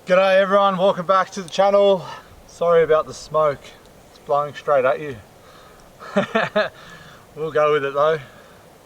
G'day everyone, welcome back to the channel. Sorry about the smoke, it's blowing straight at you. We'll go with it though.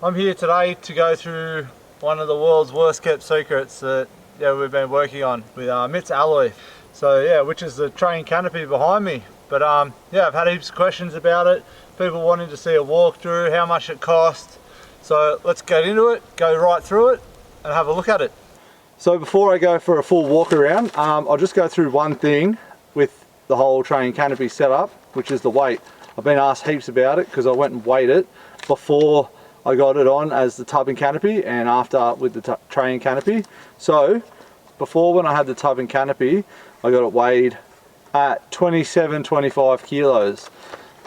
I'm here today to go through one of the world's worst kept secrets that we've been working on with Mitt's alloy. So yeah, which is the train canopy behind me. But yeah, I've had heaps of questions about it. People wanting to see a walkthrough, how much it cost. So let's get into it, go right through it and have a look at it. So before I go for a full walk around, I'll just go through one thing with the whole train canopy setup, which is the weight. I've been asked heaps about it because I went and weighed it before I got it on as the tub and canopy and after with the train canopy. So before, when I had the tub and canopy, I got it weighed at 27-25 kilos.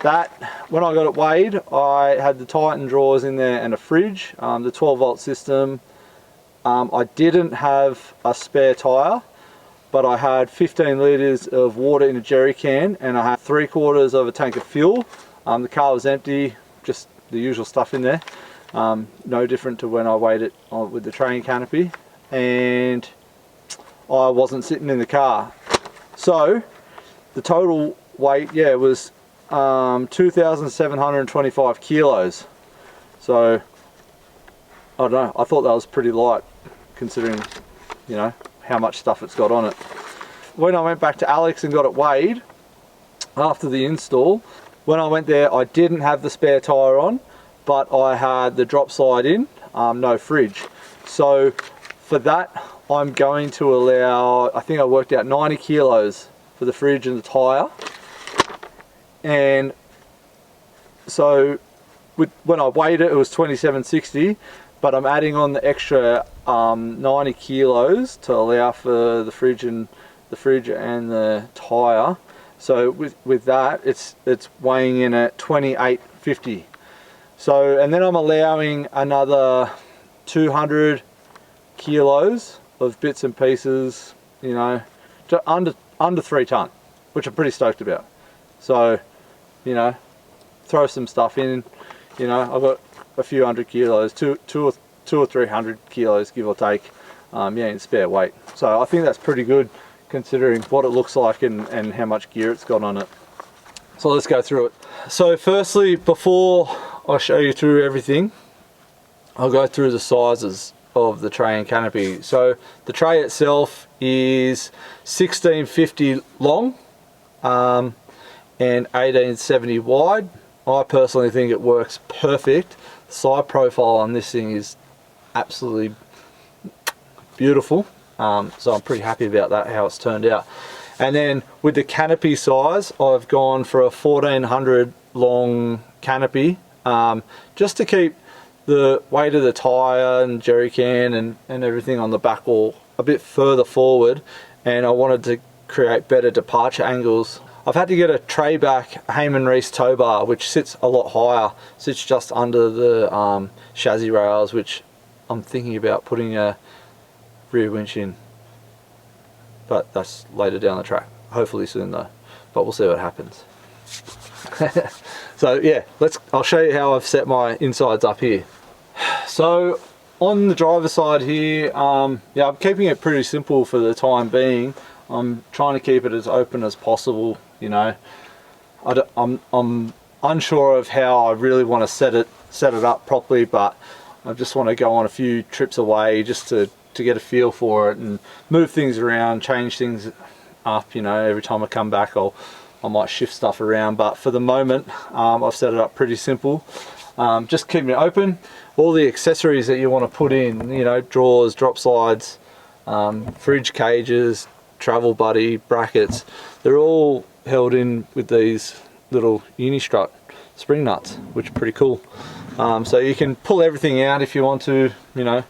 That, when I got it weighed, I had the Titan drawers in there and a fridge, the 12 volt system. I didn't have a spare tyre, but I had 15 litres of water in a jerry can and I had 3/4 of a tank of fuel. The car was empty, just the usual stuff in there. No different to when I weighed it with the train canopy, and I wasn't sitting in the car. So the total weight, was 2,725 kilos. So I don't know, I thought that was pretty light considering, you know, how much stuff it's got on it. When I went back to Alex and got it weighed after the install, when I went there I didn't have the spare tyre on, but I had the drop slide in, no fridge. So for that I'm going to allow, I think I worked out 90 kilos for the fridge and the tyre. And so when I weighed it, it was 2760, but I'm adding on the extra 90 kilos to allow for the fridge and the tyre. So with that, it's weighing in at 2850. So, and then I'm allowing another 200 kilos of bits and pieces, you know, to under 3 tonne, which I'm pretty stoked about. So, you know, throw some stuff in, you know, I've got a few hundred kilos, two or 300 kilos, give or take, in spare weight. So I think that's pretty good considering what it looks like and how much gear it's got on it. So let's go through it. So firstly, before I show you through everything, I'll go through the sizes of the tray and canopy. So the tray itself is 1650 long and 1870 wide. I personally think it works perfect. The side profile on this thing is absolutely beautiful, so I'm pretty happy about that, how it's turned out. And then with the canopy size, I've gone for a 1400 long canopy, just to keep the weight of the tyre and jerry can and everything on the back wall a bit further forward, and I wanted to create better departure angles. I've had to get a tray back Heyman Reese tow bar, which sits a lot higher, sits just under the chassis rails, which I'm thinking about putting a rear winch in, but that's later down the track, hopefully soon though, but we'll see what happens. So yeah, I'll show you how I've set my insides up here. So on the driver's side here, I'm keeping it pretty simple for the time being. I'm trying to keep it as open as possible, you know. I'm unsure of how I really want to set it up properly, but I just want to go on a few trips away just to get a feel for it and move things around, change things up, you know. Every time I come back I might shift stuff around, but for the moment I've set it up pretty simple. Just keeping it open. All the accessories that you want to put in, you know, drawers, drop slides, fridge cages, travel buddy, brackets, they're all held in with these little Unistrut spring nuts, which are pretty cool. So you can pull everything out if you want to, you know,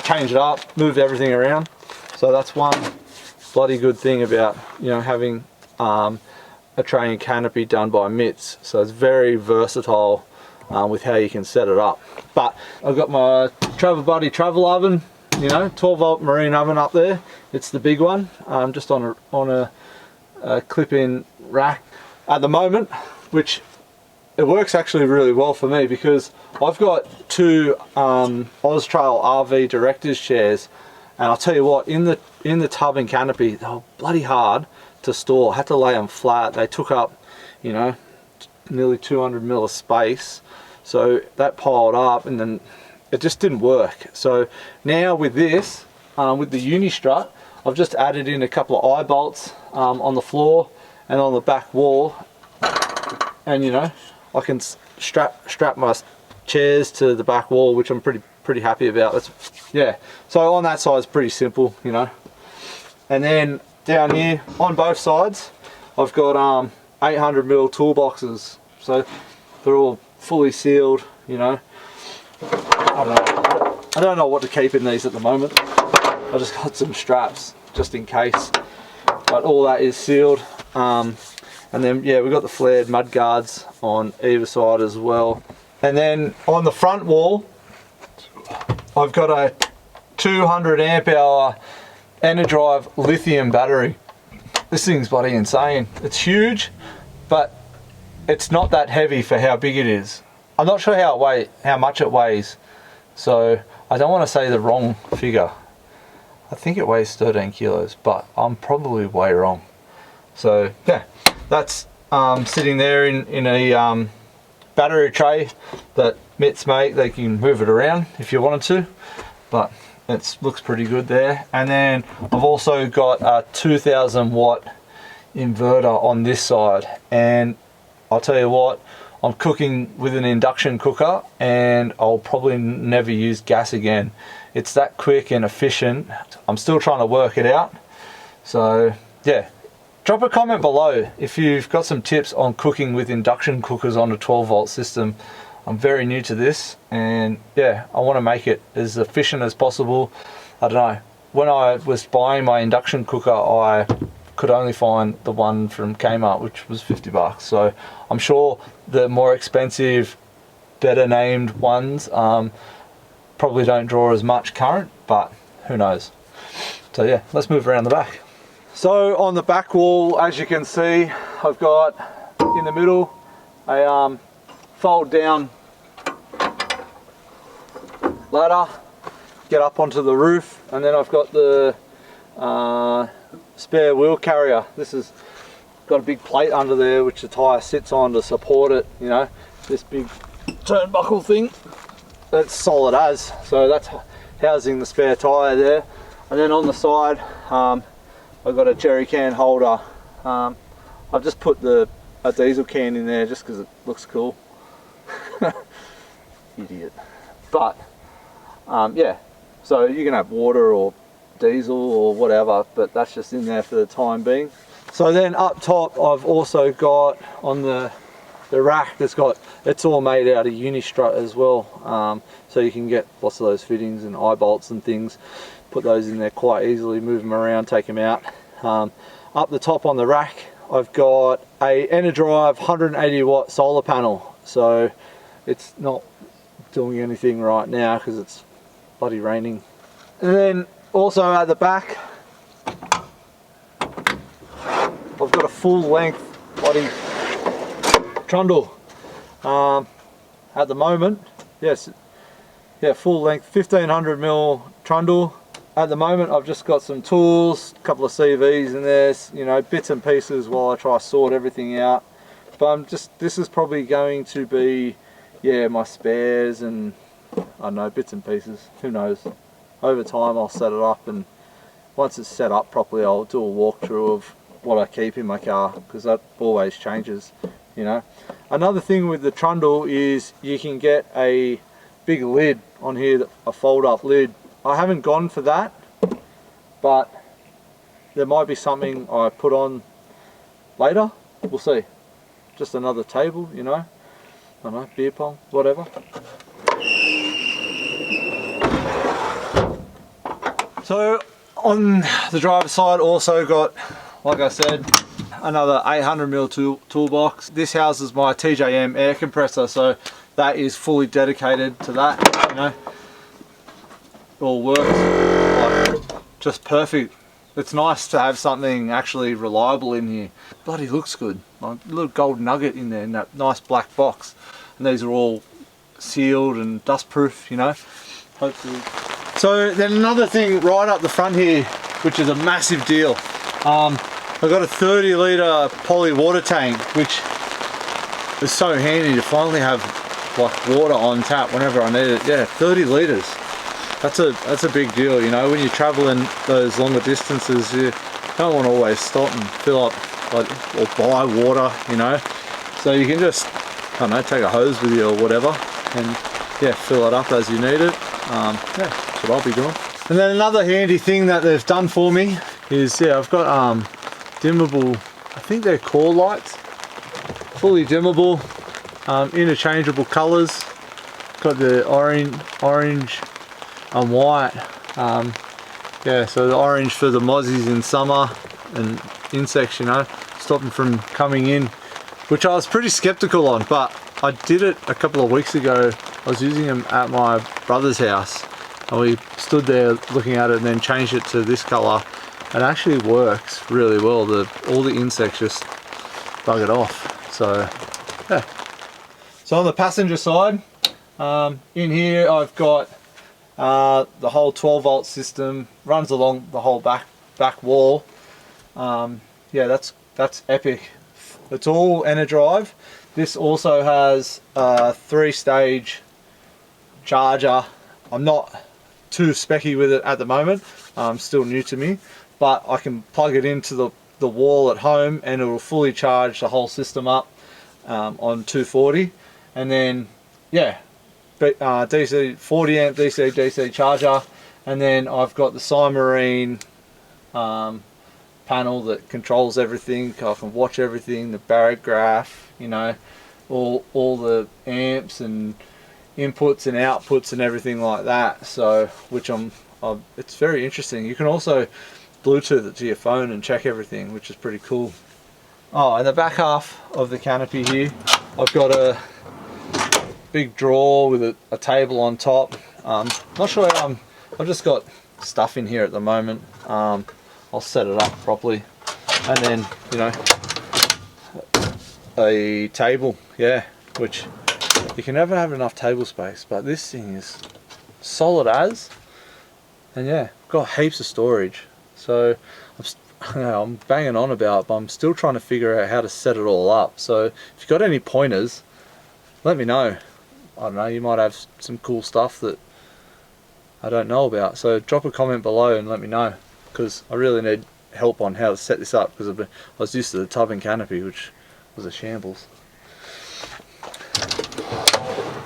change it up, move everything around. So that's one bloody good thing about, you know, having a tray and canopy done by Mitts. So it's very versatile with how you can set it up. But I've got my travel buddy travel oven, you know, 12 volt marine oven up there. It's the big one, just on a clip-in rack at the moment, which it works actually really well for me because I've got two Austrail RV directors chairs And I'll tell you what, in the tub and canopy, they were bloody hard to store. I had to lay them flat. They took up, you know, nearly 200 mil of space. So that piled up and then it just didn't work. So now with this, with the uni strut, I've just added in a couple of eye bolts on the floor and on the back wall. And you know, I can strap my chairs to the back wall, which I'm pretty happy about. Yeah, so on that side it's pretty simple, you know. And then down here on both sides I've got 800 mil toolboxes, so they're all fully sealed, you know. I don't know what to keep in these at the moment. I just got some straps just in case, but all that is sealed. And then yeah, we've got the flared mud guards on either side as well. And then on the front wall I've got a 200 amp hour Enerdrive lithium battery. This thing's bloody insane. It's huge, but it's not that heavy for how big it is. I'm not sure how much it weighs, so I don't want to say the wrong figure. I think it weighs 13 kilos, but I'm probably way wrong. So yeah, that's sitting there in a battery tray that Mitts make. They can move it around if you wanted to, but it looks pretty good there. And then I've also got a 2000 watt inverter on this side, and I'll tell you what, I'm cooking with an induction cooker and I'll probably never use gas again. It's that quick and efficient. I'm still trying to work it out. So yeah, drop a comment below if you've got some tips on cooking with induction cookers on a 12 volt system. I'm very new to this, and yeah, I want to make it as efficient as possible. I don't know, when I was buying my induction cooker I could only find the one from Kmart, which was 50 bucks. So I'm sure the more expensive, better named ones probably don't draw as much current, but who knows. So yeah, let's move around the back. So on the back wall, as you can see, I've got in the middle a fold down ladder, get up onto the roof, and then I've got the spare wheel carrier. This has got a big plate under there which the tyre sits on to support it, you know, this big turnbuckle thing. That's solid as, so that's housing the spare tyre there. And then on the side I've got a jerry can holder. I've just put a diesel can in there just because it looks cool. Idiot. But yeah, so you can have water or diesel or whatever, but that's just in there for the time being. So then up top I've also got on the rack it's all made out of Unistrut as well, so you can get lots of those fittings and eye bolts and things, put those in there quite easily, move them around, take them out. Up the top on the rack I've got a Enerdrive 180 watt solar panel, so it's not doing anything right now because it's bloody raining. And then also at the back I've got a full length bloody trundle. At the moment, yes, yeah, full length 1500 mil trundle. At the moment I've just got some tools, a couple of CVs in there, you know, bits and pieces while I try to sort everything out. But this is probably going to be, yeah, my spares and I don't know, bits and pieces, who knows. Over time I'll set it up, and once it's set up properly I'll do a walkthrough of what I keep in my car, because that always changes, you know. Another thing with the trundle is you can get a big lid on here, a fold up lid. I haven't gone for that, but there might be something I put on later, we'll see. Just another table, you know, I don't know, beer pong, whatever. So on the driver's side also got, like I said, another 800mm toolbox. This houses my TJM air compressor, so that is fully dedicated to that, you know. It all works like just perfect. It's nice to have something actually reliable in here. Bloody looks good. Like a little gold nugget in there in that nice black box. And these are all sealed and dust proof, you know. Hopefully So then another thing right up the front here, which is a massive deal. I've got a 30 litre poly water tank, which is so handy to finally have like water on tap whenever I need it. Yeah, 30 litres. That's a big deal, you know, when you're traveling those longer distances, you don't want to always stop and fill up like, or buy water, you know. So you can just, I don't know, take a hose with you or whatever and yeah, fill it up as you need it. Yeah, that's what I'll be doing. And then another handy thing that they've done for me is, yeah, I've got dimmable, I think they're core lights, fully dimmable, interchangeable colours. Got the orange and white. Yeah, so the orange for the mozzies in summer and insects, you know, stop them from coming in, which I was pretty skeptical on, but I did it a couple of weeks ago. I was using them at my brother's house and we stood there looking at it and then changed it to this colour. It actually works really well. All the insects just bug it off. So yeah. So on the passenger side, in here I've got the whole 12 volt system, runs along the whole back wall. Yeah, that's epic. It's all Enerdrive. This also has a 3-stage charger. I'm not too specky with it at the moment. Still new to me, but I can plug it into the wall at home and it will fully charge the whole system up on 240. And then yeah, DC 40 amp DC charger, and then I've got the Cymarine panel that controls everything. I can watch everything, the barograph, you know, all the amps and inputs and outputs and everything like that. So which it's very interesting. You can also Bluetooth it to your phone and check everything, which is pretty cool. Oh, and the back half of the canopy here, I've got a big drawer with a table on top. Not sure how I've just got stuff in here at the moment. I'll set it up properly, and then, you know, a table, yeah, which you can never have enough table space, but this thing is solid as, and yeah, got heaps of storage. So I'm banging on about it, but I'm still trying to figure out how to set it all up. So if you've got any pointers, let me know. I don't know, you might have some cool stuff that I don't know about. So drop a comment below and let me know, because I really need help on how to set this up, because I was used to the tub and canopy, which was a shambles.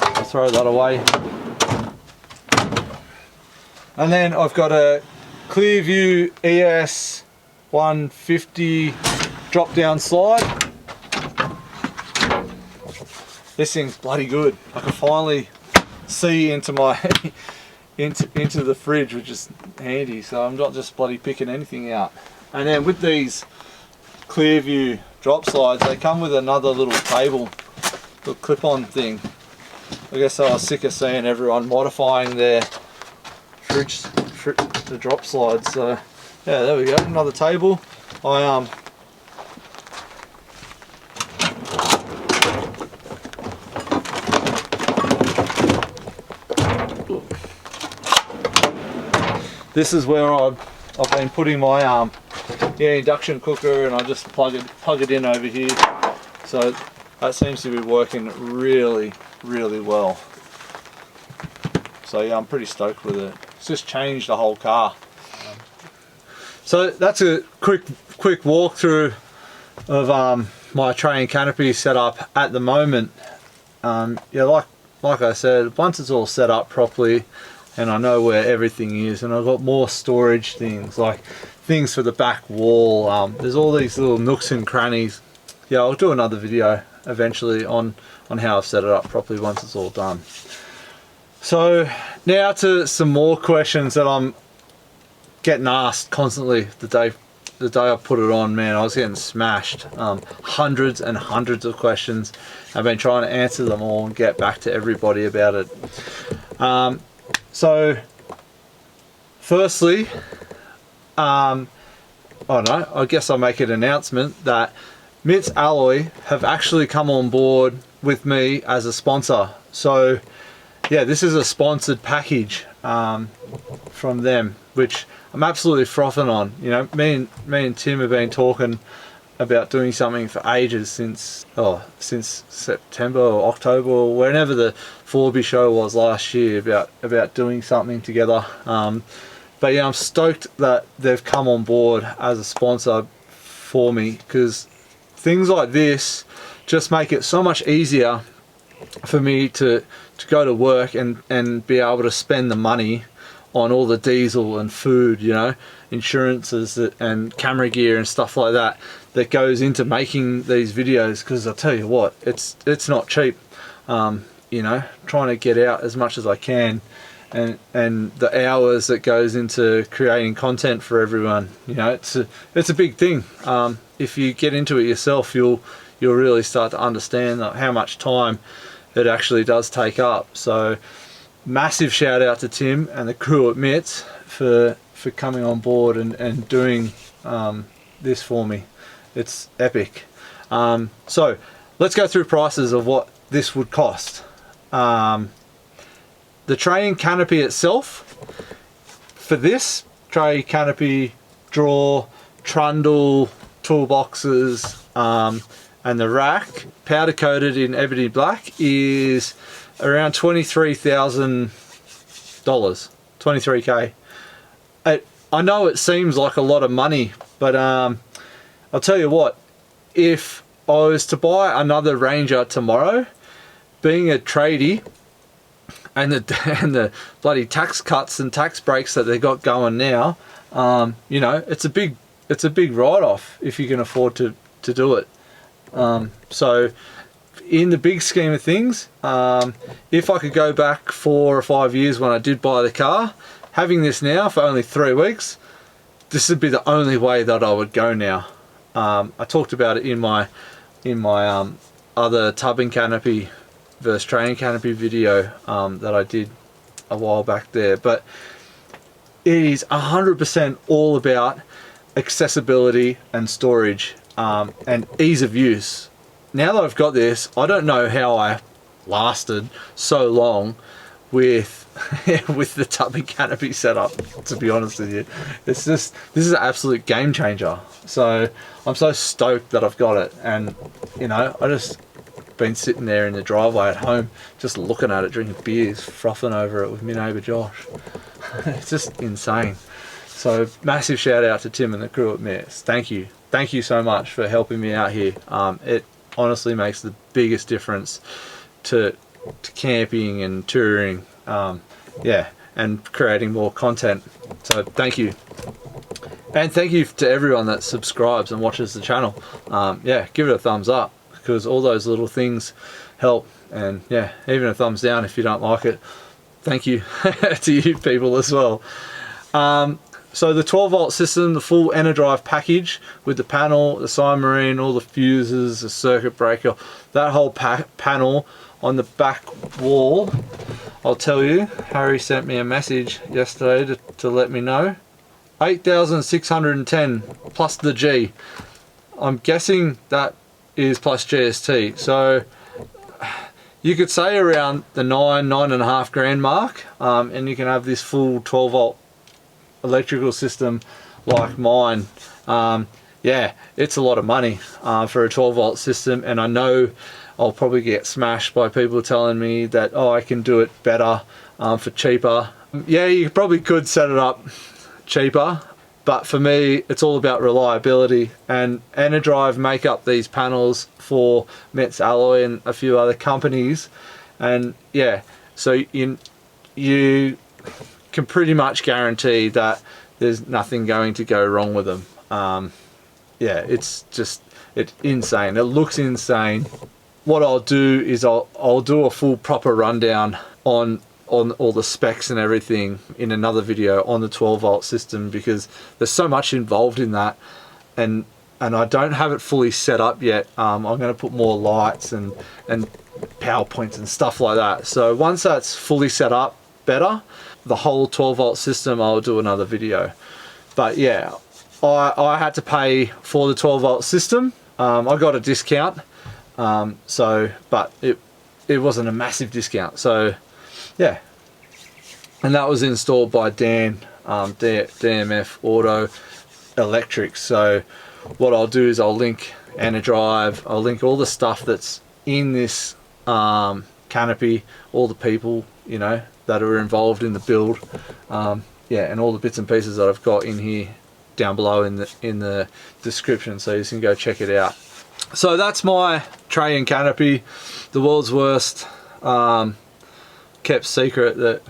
I'll throw that away. And then I've got a Clearview ES 150 drop down slide. This thing's bloody good. I can finally see into my into the fridge, which is handy, so I'm not just bloody picking anything out. And then with these Clearview drop slides, they come with another little table, little clip-on thing. I guess I was sick of seeing everyone modifying their the drop slides. So yeah, there we go, another table. This is where I've been putting my induction cooker, and I just plug it in over here. So that seems to be working really well. So yeah, I'm pretty stoked with it. It's just changed the whole car. So that's a quick walkthrough of my tray and canopy setup at the moment. Yeah, like I said, once it's all set up properly and I know where everything is, and I've got more storage things, like things for the back wall. There's all these little nooks and crannies. Yeah, I'll do another video eventually on how I've set it up properly once it's all done. So now to some more questions that I'm getting asked constantly. The day I put it on, man, I was getting smashed. Hundreds and hundreds of questions. I've been trying to answer them all and get back to everybody about it. So firstly, I don't know, I guess I'll make an announcement that Mitts Alloy have actually come on board with me as a sponsor. So yeah, this is a sponsored package. from them, which I'm absolutely frothing on. You know, me and Tim have been talking about doing something for ages, since September or October or whenever the Forby show was last year, about doing something together. But yeah, I'm stoked that they've come on board as a sponsor for me, because things like this just make it so much easier for me to go to work and be able to spend the money on all the diesel and food, you know, insurances and camera gear and stuff like that goes into making these videos. Because I'll tell you what, it's not cheap. You know, trying to get out as much as I can, and the hours that goes into creating content for everyone, you know, it's a big thing. If you get into it yourself, you'll really start to understand how much time it actually does take up. So massive shout out to Tim and the crew at Mitts for coming on board and doing this for me. It's epic. So let's go through prices of what this would cost. The tray and canopy itself, for this tray, canopy, drawer, trundle, toolboxes, and the rack, powder coated in ebony black, is around $23,000, 23k. I know it seems like a lot of money, but I'll tell you what, if I was to buy another Ranger tomorrow, being a tradie, and the bloody tax cuts and tax breaks that they got going now, you know, it's a big write-off if you can afford to do it. So in the big scheme of things, if I could go back 4 or 5 years when I did buy the car, having this now for only 3 weeks, this would be the only way that I would go now. I talked about it in my other tubbing canopy versus training canopy video that I did a while back there, but it is 100% all about accessibility and storage, and ease of use. Now that I've got this, I don't know how I lasted so long with with the tubbing canopy setup, to be honest with you. It's just, this is an absolute game changer. So I'm so stoked that I've got it, and you know, I just been sitting there in the driveway at home just looking at it, drinking beers, frothing over it with my neighbour Josh. It's just insane. So massive shout out to Tim and the crew at Mitts. Thank you so much for helping me out here. It honestly makes the biggest difference to camping and touring, yeah, and creating more content. So thank you. And thank you to everyone that subscribes and watches the channel. Yeah, give it a thumbs up, because all those little things help. And yeah, even a thumbs down if you don't like it. Thank you to you people as well. So the 12 volt system, the full Enerdrive package with the panel, the side marine, all the fuses, the circuit breaker, that whole panel on the back wall, I'll tell you, Harry sent me a message yesterday to let me know. 8,610 plus the G. I'm guessing that is plus GST. So you could say around the 9.5 grand mark, and you can have this full 12 volt electrical system like mine. Yeah, it's a lot of money for a 12 volt system, and I know I'll probably get smashed by people telling me that, oh, I can do it better for cheaper. Yeah, you probably could set it up cheaper, but for me it's all about reliability, and Enerdrive make up these panels for Metz Alloy and a few other companies, and yeah, so you can pretty much guarantee that there's nothing going to go wrong with them. Yeah, it's insane. It looks insane. What I'll do is I'll do a full proper rundown on all the specs and everything in another video on the 12 volt system, because there's so much involved in that, and I don't have it fully set up yet. I'm going to put more lights and PowerPoints and stuff like that. So once that's fully set up better, the whole 12 volt system, I'll do another video. But yeah, I had to pay for the 12 volt system. I got a discount, but it wasn't a massive discount. So yeah, and that was installed by Dan, DMF Auto Electrics. So what I'll do is I'll link Enerdrive, I'll link all the stuff that's in this Canopy, all the people, you know, that are involved in the build, yeah, and all the bits and pieces that I've got in here down below in the description, so you can go check it out. So that's my tray and canopy, the world's worst kept secret that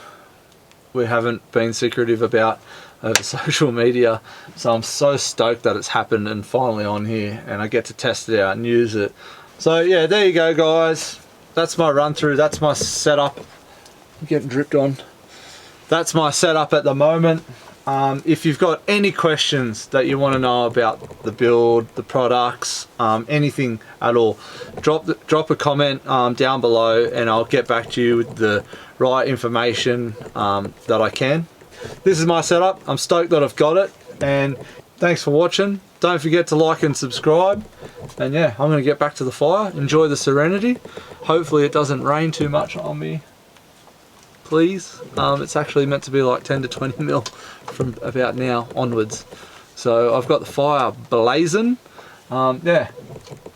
we haven't been secretive about over social media. So I'm so stoked that it's happened and finally on here, and I get to test it out and use it. So yeah, there you go guys, that's my run through, that's my setup. I'm getting dripped on. That's my setup at the moment. If you've got any questions that you want to know about the build, the products, anything at all, drop a comment down below, and I'll get back to you with the right information that I can. This is my setup. I'm stoked that I've got it, and thanks for watching. Don't forget to like and subscribe, and yeah, I'm going to get back to the fire, enjoy the serenity. Hopefully it doesn't rain too much on me, please. It's actually meant to be like 10 to 20 mil from about now onwards. So I've got the fire blazing. Yeah,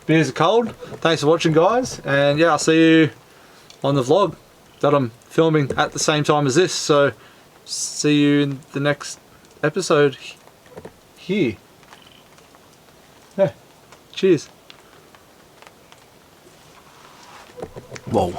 beers are cold. Thanks for watching guys, and yeah, I'll see you on the vlog that I'm filming at the same time as this. So see you in the next episode here. Yeah, cheers. Whoa.